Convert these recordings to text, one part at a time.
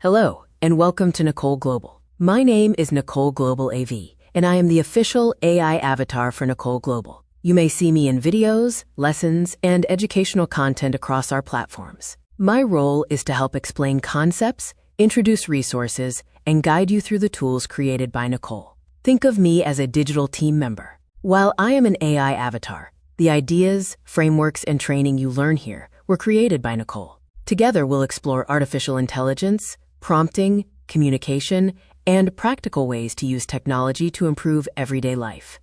Hello, and welcome to Nicole Global. My name is Nicole Global AV, and I am the official AI avatar for Nicole Global. You may see me in videos, lessons, and educational content across our platforms. My role is to help explain concepts, introduce resources, and guide you through the tools created by Nicole. Think of me as a digital team member. While I am an AI avatar, the ideas, frameworks, and training you learn here were created by Nicole. Together, we'll explore artificial intelligence, prompting, communication, and practical ways to use technology to improve everyday life.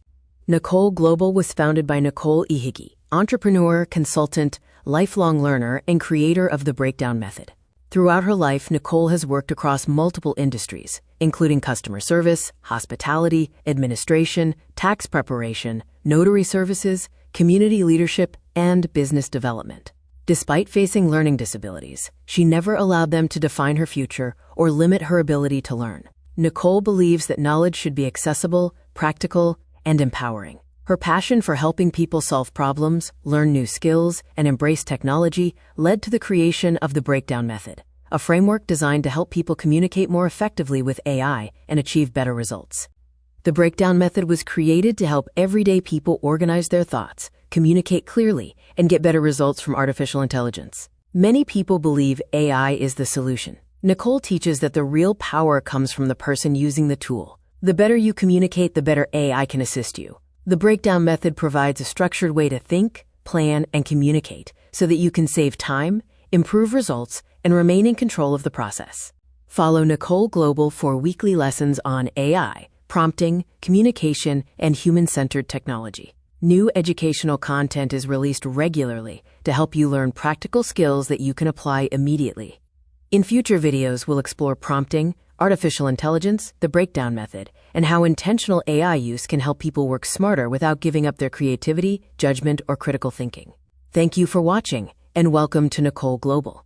Nicole Global was founded by Nicole Ehigie, entrepreneur, consultant, lifelong learner, and creator of the breakdown method. Throughout her life, Nicole has worked across multiple industries, including customer service, hospitality, administration, tax preparation, notary services, community leadership, and business development. Despite facing learning disabilities, she never allowed them to define her future or limit her ability to learn. Nicole believes that knowledge should be accessible, practical, and empowering. Her passion for helping people solve problems, learn new skills, and embrace technology led to the creation of the breakdown method, a framework designed to help people communicate more effectively with AI and achieve better results. The breakdown method was created to help everyday people organize their thoughts, communicate clearly, and get better results from artificial intelligence. Many people believe AI is the solution. Nicole teaches that the real power comes from the person using the tool. The better you communicate, the better AI can assist you. The breakdown method provides a structured way to think, plan, and communicate so that you can save time, improve results, and remain in control of the process. Follow Nicole Global for weekly lessons on AI, prompting, communication, and human-centered technology. New educational content is released regularly to help you learn practical skills that you can apply immediately. In future videos, we'll explore prompting, artificial intelligence, the breakdown method, and how intentional AI use can help people work smarter without giving up their creativity, judgment, or critical thinking. Thank you for watching, and welcome to Nicole Global.